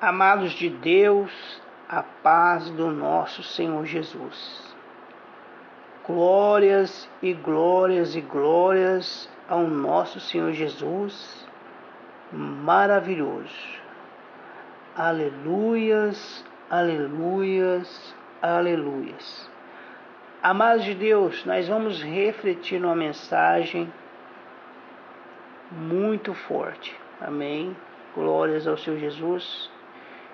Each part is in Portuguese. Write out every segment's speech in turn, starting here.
Amados de Deus, a paz do nosso Senhor Jesus. Glórias e glórias e glórias ao nosso Senhor Jesus, maravilhoso. Aleluias, aleluias, aleluias. Amados de Deus, nós vamos refletir numa mensagem muito forte. Amém? Glórias ao Senhor Jesus.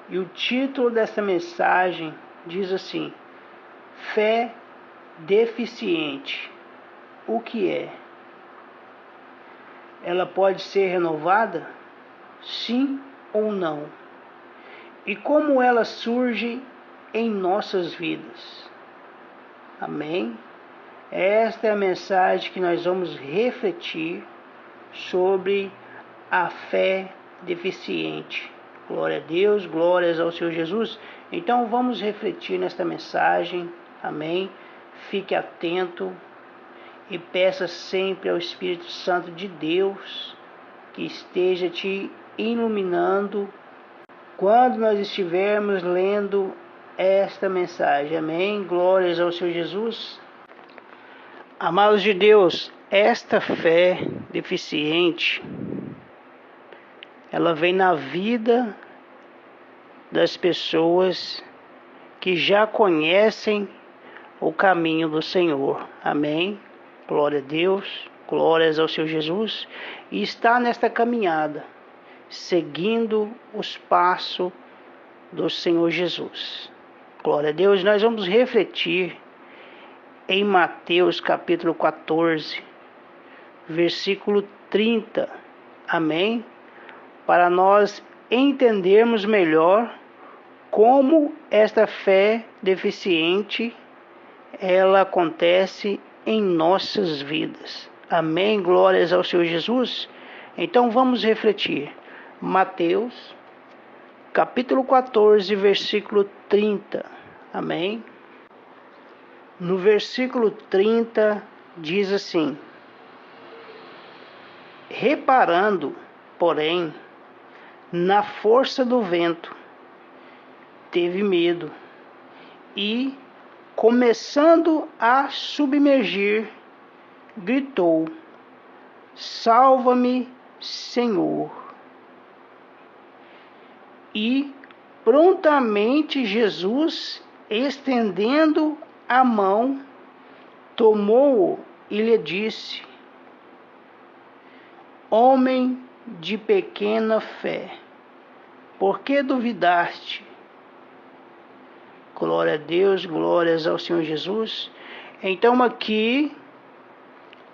E o título dessa mensagem diz assim: Fé deficiente. O que é? Ela pode ser renovada? Sim ou não? E como ela surge em nossas vidas? Amém? Esta é a mensagem que nós vamos refletir sobre a fé deficiente. Glória a Deus, glórias ao Senhor Jesus. Então vamos refletir nesta mensagem, amém? Fique atento e peça sempre ao Espírito Santo de Deus que esteja te iluminando quando nós estivermos lendo esta mensagem, amém? Glórias ao Senhor Jesus. Amados de Deus, esta fé deficiente, ela vem na vida das pessoas que já conhecem o caminho do Senhor. Amém? Glória a Deus, glórias ao Senhor Jesus. E está nesta caminhada, seguindo os passos do Senhor Jesus. Glória a Deus. Nós vamos refletir em Mateus capítulo 14, versículo 30. Amém? Para nós entendermos melhor como esta fé deficiente ela acontece em nossas vidas. Amém? Glórias ao Senhor Jesus. Então vamos refletir. Mateus capítulo 14, versículo 30. Amém? No versículo 30 diz assim: Reparando, porém, na força do vento, teve medo e, começando a submergir, gritou: Salva-me, Senhor! E prontamente Jesus, estendendo a mão, tomou-o e lhe disse: Homem de pequena fé, por que duvidaste? Glória a Deus, glórias ao Senhor Jesus. Então aqui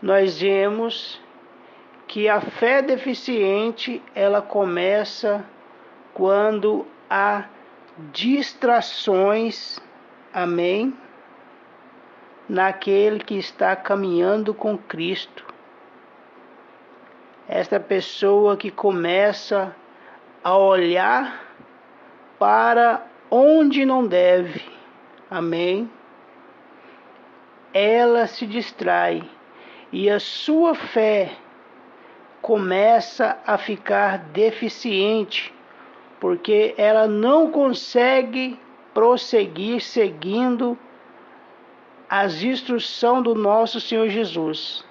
nós vemos que a fé deficiente ela começa quando há distrações, amém, naquele que está caminhando com Cristo. Esta pessoa que começa a olhar para onde não deve, amém? Ela se distrai e a sua fé começa a ficar deficiente, porque ela não consegue prosseguir seguindo as instruções do nosso Senhor Jesus.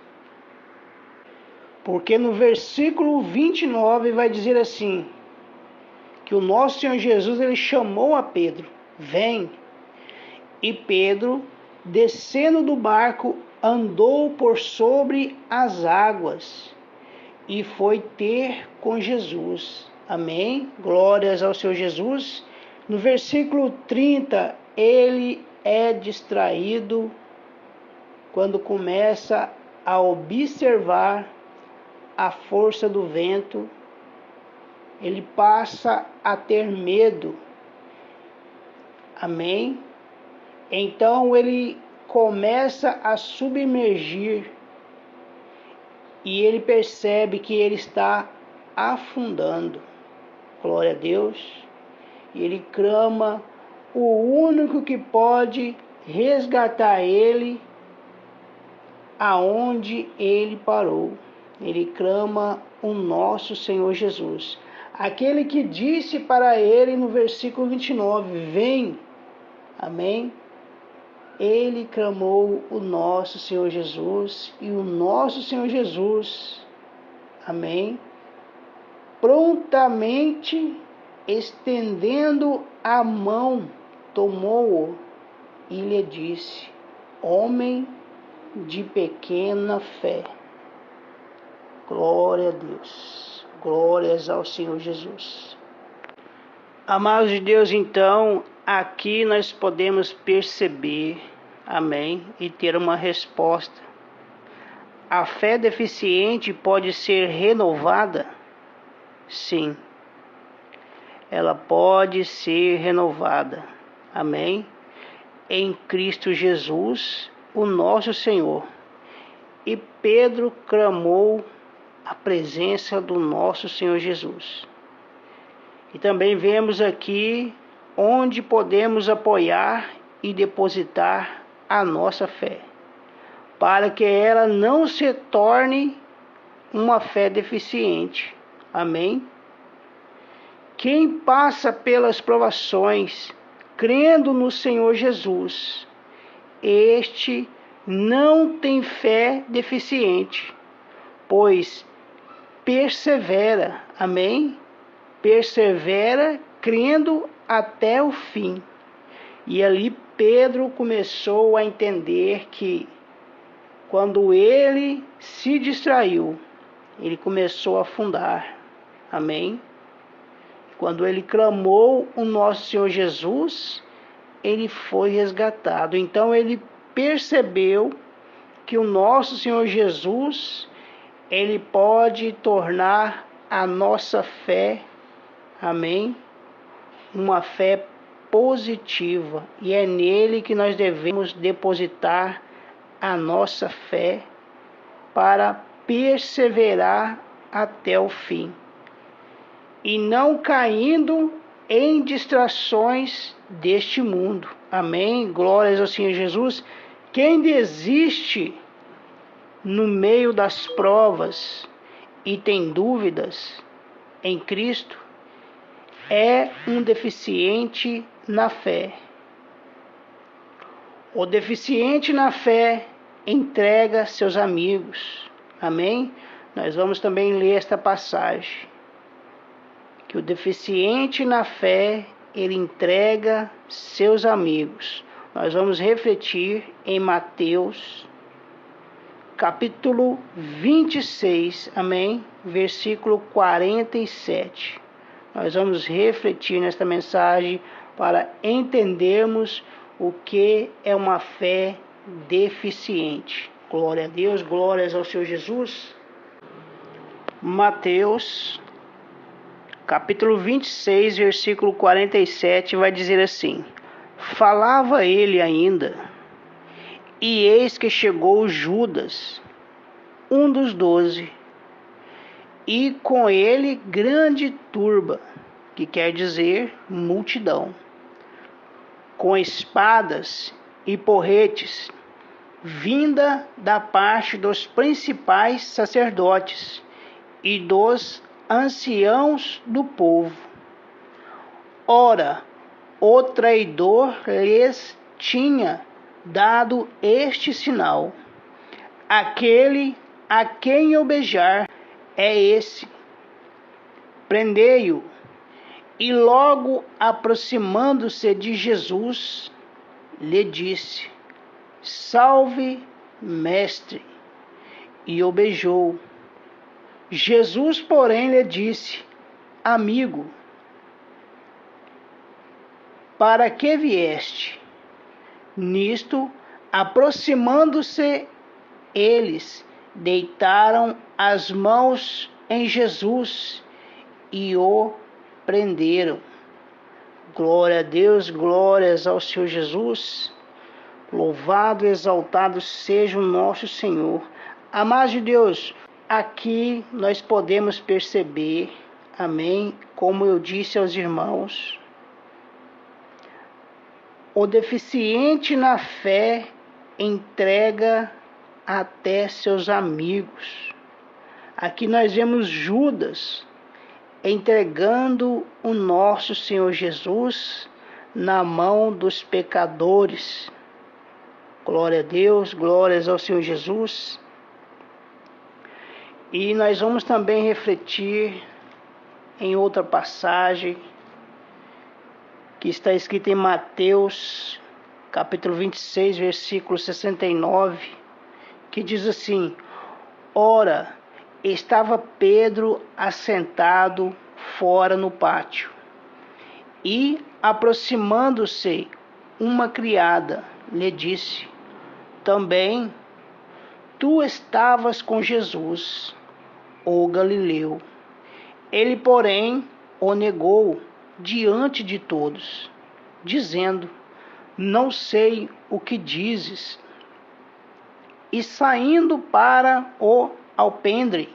Porque no versículo 29 vai dizer assim, que o nosso Senhor Jesus ele chamou a Pedro, vem. E Pedro, descendo do barco, andou por sobre as águas e foi ter com Jesus. Amém? Glórias ao Senhor Jesus. No versículo 30, ele é distraído quando começa a observar a força do vento. Ele passa a ter medo. Amém? Então ele começa a submergir e ele percebe que ele está afundando. Glória a Deus. E ele clama o único que pode resgatar ele aonde ele parou. Ele clama o nosso Senhor Jesus. Aquele que disse para ele no versículo 29, vem, amém? Ele clamou o nosso Senhor Jesus, e o nosso Senhor Jesus, amém? Prontamente, estendendo a mão, tomou-o e lhe disse, homem de pequena fé. Glória a Deus, glórias ao Senhor Jesus. Amados de Deus, então, aqui nós podemos perceber, amém, e ter uma resposta. A fé deficiente pode ser renovada? Sim, ela pode ser renovada, amém, em Cristo Jesus, o nosso Senhor. E Pedro clamou a presença do nosso Senhor Jesus. E também vemos aqui onde podemos apoiar e depositar a nossa fé, para que ela não se torne uma fé deficiente. Amém? Quem passa pelas provações, crendo no Senhor Jesus, este não tem fé deficiente, pois persevera, amém? Persevera crendo até o fim. E ali Pedro começou a entender que quando ele se distraiu, ele começou a afundar, amém? Quando ele clamou o nosso Senhor Jesus, ele foi resgatado. Então ele percebeu que o nosso Senhor Jesus, ele pode tornar a nossa fé, amém, uma fé positiva. E é nele que nós devemos depositar a nossa fé para perseverar até o fim. E não caindo em distrações deste mundo. Amém? Glórias ao Senhor Jesus. Quem desiste no meio das provas e tem dúvidas em Cristo é um deficiente na fé. O deficiente na fé entrega seus amigos. Amém? Nós vamos também ler esta passagem. Que o deficiente na fé, ele entrega seus amigos. Nós vamos refletir em Mateus, capítulo 26, amém? Versículo 47. Nós vamos refletir nesta mensagem para entendermos o que é uma fé deficiente. Glória a Deus, glórias ao Senhor Jesus. Mateus, capítulo 26, versículo 47, vai dizer assim: falava ele ainda, e eis que chegou Judas, um dos 12, e com ele grande turba, que quer dizer multidão, com espadas e porretes, vinda da parte dos principais sacerdotes e dos anciãos do povo. Ora, o traidor lhes tinha dado este sinal: aquele a quem eu beijar é esse, prendei-o. E logo aproximando-se de Jesus, lhe disse: salve, mestre, e o beijou. Jesus, porém, lhe disse: amigo, para que vieste? Nisto, aproximando-se eles, deitaram as mãos em Jesus e o prenderam. Glória a Deus, glórias ao Senhor Jesus. Louvado e exaltado seja o nosso Senhor. Amados de Deus, aqui nós podemos perceber, amém, como eu disse aos irmãos, o deficiente na fé entrega até seus amigos. Aqui nós vemos Judas entregando o nosso Senhor Jesus na mão dos pecadores. Glória a Deus, glórias ao Senhor Jesus. E nós vamos também refletir em outra passagem que está escrita em Mateus, capítulo 26, versículo 69, que diz assim: Ora, estava Pedro assentado fora no pátio, e, aproximando-se uma criada, lhe disse: Também tu estavas com Jesus, o Galileu. Ele, porém, o negou diante de todos, dizendo: Não sei o que dizes. E saindo para o alpendre,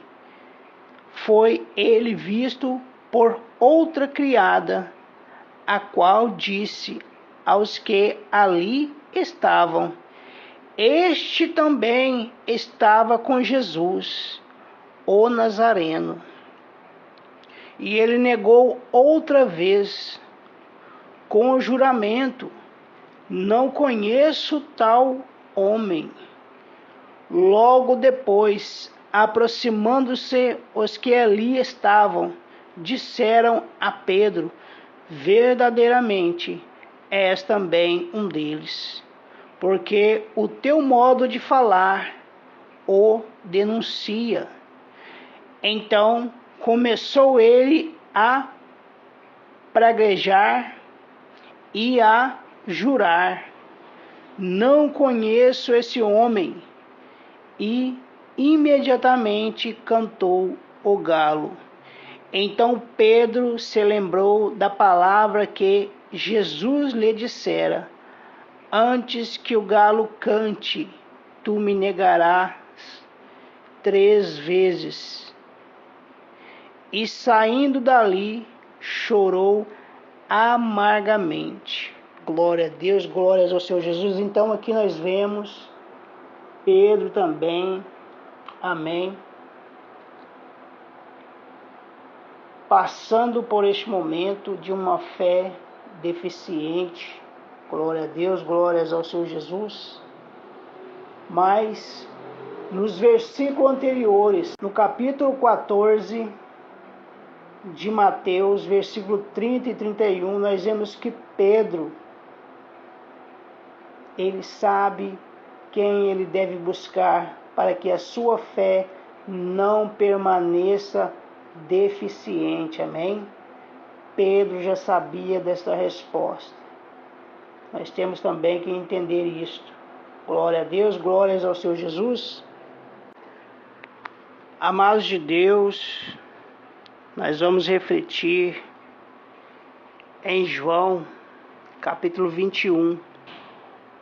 foi ele visto por outra criada, a qual disse aos que ali estavam: Este também estava com Jesus, o Nazareno. E ele negou outra vez, com o juramento: Não conheço tal homem. Logo depois, aproximando-se os que ali estavam, disseram a Pedro: Verdadeiramente, és também um deles, porque o teu modo de falar o denuncia. Então começou ele a praguejar e a jurar: Não conheço esse homem. E imediatamente cantou o galo. Então Pedro se lembrou da palavra que Jesus lhe dissera: Antes que o galo cante, tu me negarás 3 vezes. E saindo dali, chorou amargamente. Glória a Deus, glórias ao Senhor Jesus. Então aqui nós vemos Pedro também, amém, passando por este momento de uma fé deficiente. Glória a Deus, glórias ao Senhor Jesus. Mas nos versículos anteriores, no capítulo 14 de Mateus, versículo 30 e 31, nós vemos que Pedro, ele sabe quem ele deve buscar para que a sua fé não permaneça deficiente. Amém? Pedro já sabia desta resposta. Nós temos também que entender isto. Glória a Deus, glórias ao Senhor Jesus. Amados de Deus, nós vamos refletir em João, capítulo 21,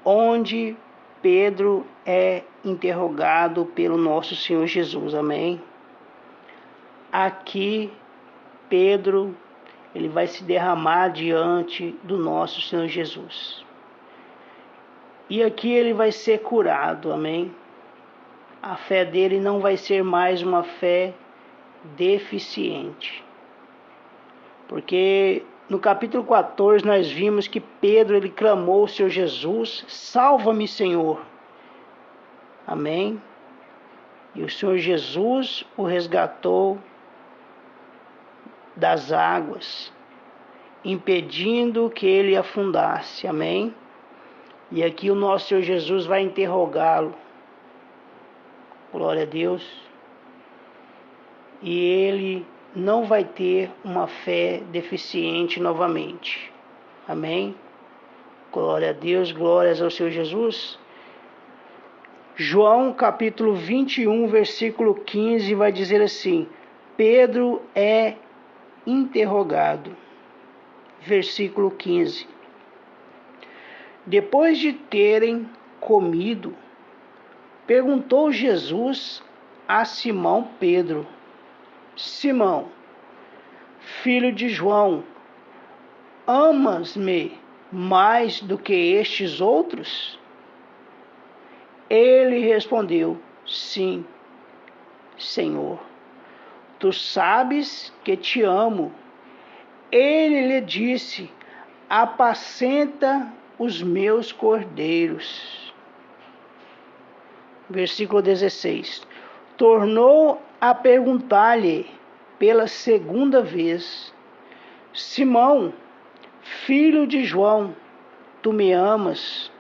onde Pedro é interrogado pelo nosso Senhor Jesus, amém? Aqui, Pedro, ele vai se derramar diante do nosso Senhor Jesus. E aqui ele vai ser curado, amém? A fé dele não vai ser mais uma fé deficiente. Porque no capítulo 14 nós vimos que Pedro ele clamou ao Senhor Jesus: Salva-me, Senhor. Amém? E o Senhor Jesus o resgatou das águas, impedindo que ele afundasse. Amém? E aqui o nosso Senhor Jesus vai interrogá-lo. Glória a Deus. E ele não vai ter uma fé deficiente novamente. Amém? Glória a Deus, glórias ao Senhor Jesus. João capítulo 21, versículo 15 vai dizer assim: Pedro é interrogado. Versículo 15. Depois de terem comido, perguntou Jesus a Simão Pedro: Simão, filho de João, amas-me mais do que estes outros? Ele respondeu: Sim, Senhor, tu sabes que te amo. Ele lhe disse: apacenta os meus cordeiros. Versículo 16. Tornou a perguntar-lhe pela segunda vez: Simão, filho de João, tu me amas?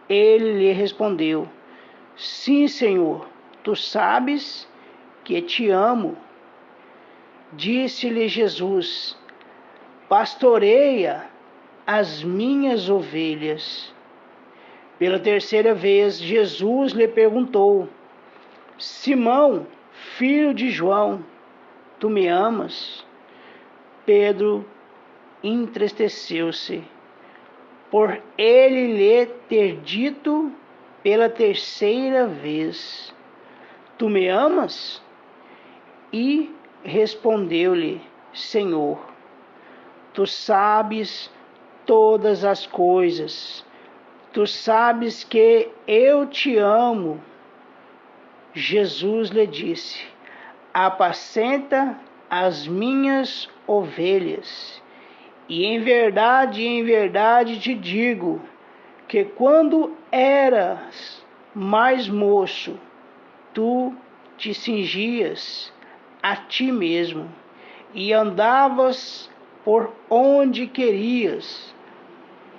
Ele lhe respondeu: sim, Senhor, tu sabes que te amo. Disse-lhe Jesus: pastoreia as minhas ovelhas. Pela terceira vez, Jesus lhe perguntou: Simão, filho de João, tu me amas? Pedro entristeceu-se por ele lhe ter dito pela terceira vez: tu me amas? E respondeu-lhe: Senhor, tu sabes todas as coisas, tu sabes que eu te amo. Jesus lhe disse: apacenta as minhas ovelhas. E em verdade te digo, que quando eras mais moço, tu te cingias a ti mesmo e andavas por onde querias.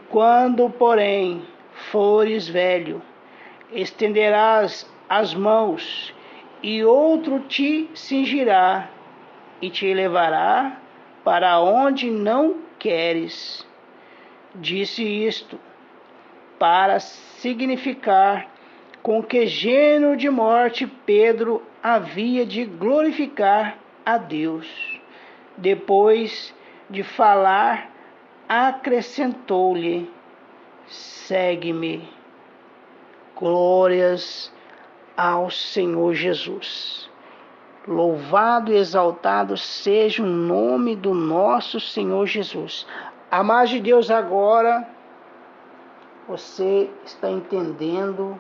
Quando, porém, fores velho, estenderás as mãos, e outro te cingirá e te levará para onde não queres. Disse isto para significar com que gênero de morte Pedro havia de glorificar a Deus. Depois de falar, acrescentou-lhe: segue-me. Glórias ao Senhor Jesus. Louvado e exaltado seja o nome do nosso Senhor Jesus. Amados de Deus, agora você está entendendo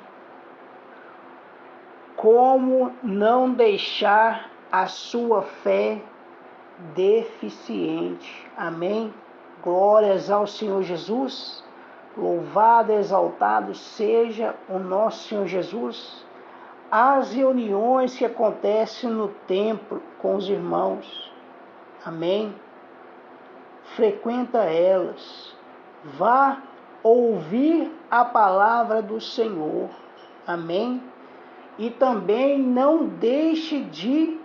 como não deixar a sua fé deficiente. Amém? Glórias ao Senhor Jesus. Louvado e exaltado seja o nosso Senhor Jesus. As reuniões que acontecem no templo com os irmãos. Amém? Frequenta elas. Vá ouvir a palavra do Senhor. Amém? E também não deixe de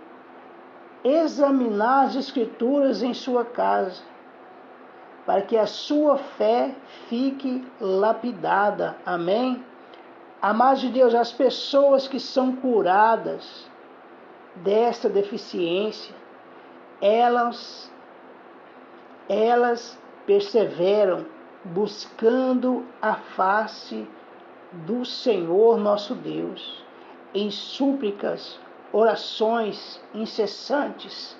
examinar as Escrituras em sua casa, para que a sua fé fique lapidada. Amém? Amados de Deus, as pessoas que são curadas desta deficiência, elas perseveram buscando a face do Senhor nosso Deus, em súplicas, orações incessantes,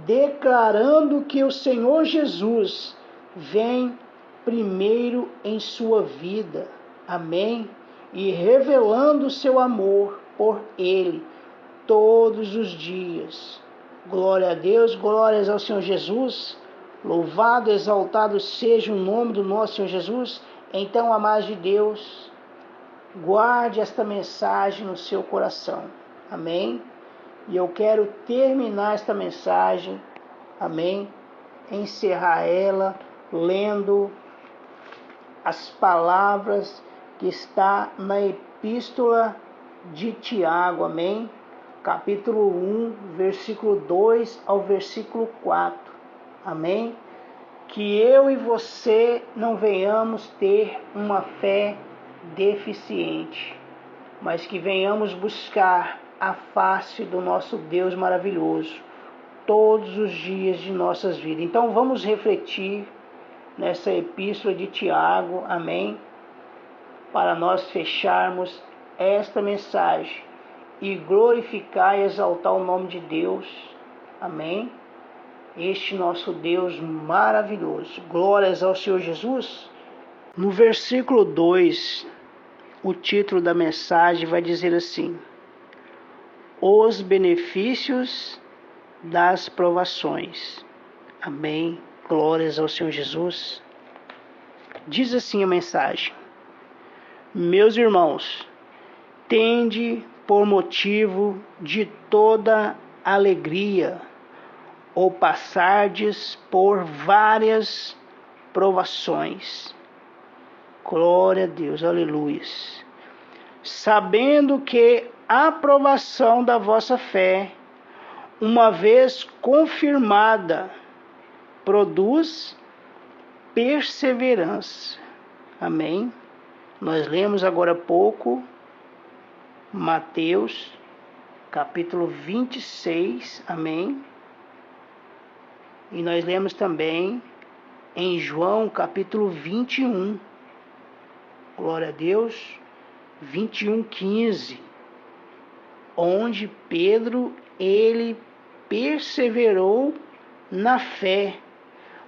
declarando que o Senhor Jesus vem primeiro em sua vida. Amém? E revelando o seu amor por Ele todos os dias. Glória a Deus, glórias ao Senhor Jesus. Louvado, exaltado seja o nome do nosso Senhor Jesus. Então, amados de Deus, guarde esta mensagem no seu coração. Amém? E eu quero terminar esta mensagem, amém? Encerrar ela lendo as palavras que está na Epístola de Tiago, amém? Capítulo 1, versículo 2 ao versículo 4, amém? Que eu e você não venhamos ter uma fé deficiente, mas que venhamos buscar a face do nosso Deus maravilhoso todos os dias de nossas vidas. Então vamos refletir nessa epístola de Tiago, amém? Para nós fecharmos esta mensagem e glorificar e exaltar o nome de Deus, amém? Este nosso Deus maravilhoso. Glórias ao Senhor Jesus. No versículo 2, o título da mensagem vai dizer assim: os benefícios das provações. Amém. Glórias ao Senhor Jesus. Diz assim a mensagem: meus irmãos, tende por motivo de toda alegria, ou passardes por várias provações. Glória a Deus, aleluia. Sabendo que a aprovação da vossa fé, uma vez confirmada, produz perseverança. Amém? Nós lemos agora há pouco Mateus capítulo 26, amém? E nós lemos também em João capítulo 21, glória a Deus, 21:15, onde Pedro, ele perseverou na fé,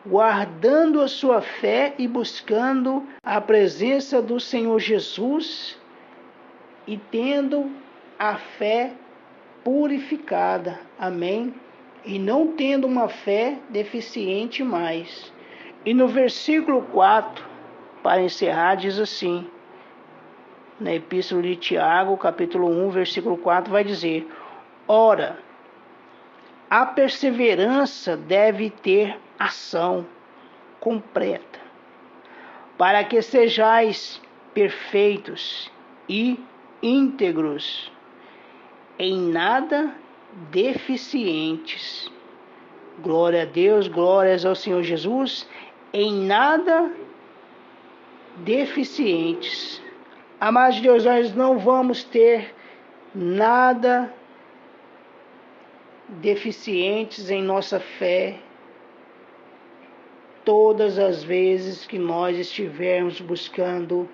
guardando a sua fé e buscando a presença do Senhor Jesus e tendo a fé purificada, amém? E não tendo uma fé deficiente mais. E no versículo 4, para encerrar, diz assim, na Epístola de Tiago, capítulo 1, versículo 4, vai dizer: ora, a perseverança deve ter ação completa, para que sejais perfeitos e íntegros, em nada deficientes. Glória a Deus, glórias ao Senhor Jesus, em nada deficientes. Amados de Deus, nós não vamos ter nada deficientes em nossa fé todas as vezes que nós estivermos buscando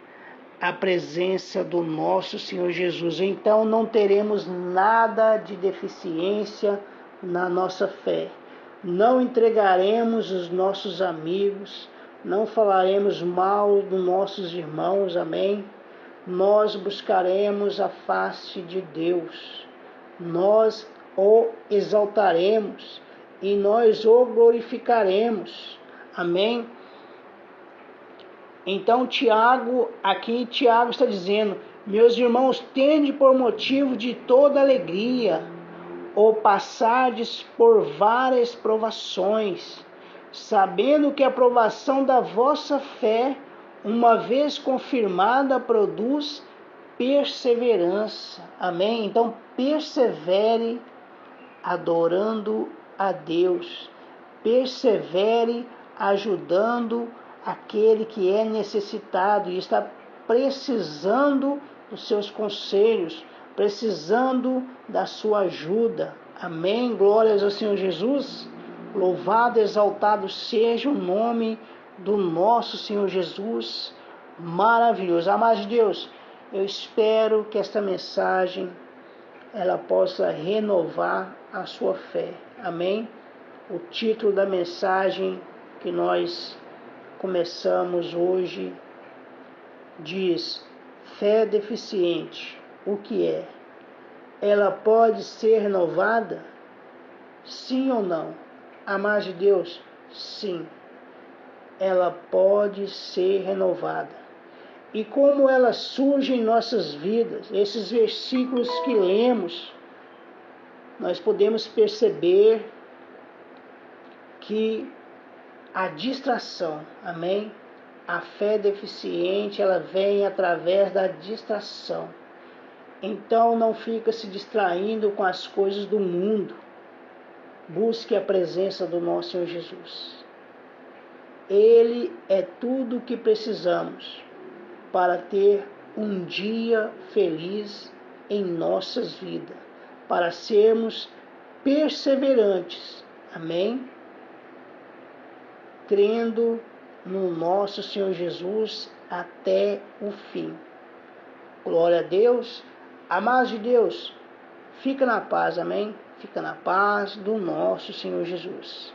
a presença do nosso Senhor Jesus. Então não teremos nada de deficiência na nossa fé. Não entregaremos os nossos amigos, não falaremos mal dos nossos irmãos, amém? Nós buscaremos a face de Deus. Nós o exaltaremos e nós o glorificaremos. Amém? Então Tiago está dizendo: meus irmãos, tende por motivo de toda alegria, ou passardes por várias provações, sabendo que a provação da vossa fé, uma vez confirmada, produz perseverança. Amém? Então persevere adorando a Deus. Persevere ajudando aquele que é necessitado e está precisando dos seus conselhos, precisando da sua ajuda. Amém? Glórias ao Senhor Jesus. Louvado, exaltado seja o nome do nosso Senhor Jesus. Maravilhoso. Amados de Deus, eu espero que esta mensagem ela possa renovar a sua fé. Amém? O título da mensagem que nós começamos hoje diz: fé deficiente, o que é? Ela pode ser renovada? Sim ou não? Amados de Deus, sim. Ela pode ser renovada. E como ela surge em nossas vidas, esses versículos que lemos, nós podemos perceber que a distração, amém? A fé deficiente, ela vem através da distração. Então não fica se distraindo com as coisas do mundo. Busque a presença do nosso Senhor Jesus. Ele é tudo o que precisamos para ter um dia feliz em nossas vidas, para sermos perseverantes, amém? Crendo no nosso Senhor Jesus até o fim. Glória a Deus. Amados de Deus, fica na paz, amém? Fica na paz do nosso Senhor Jesus.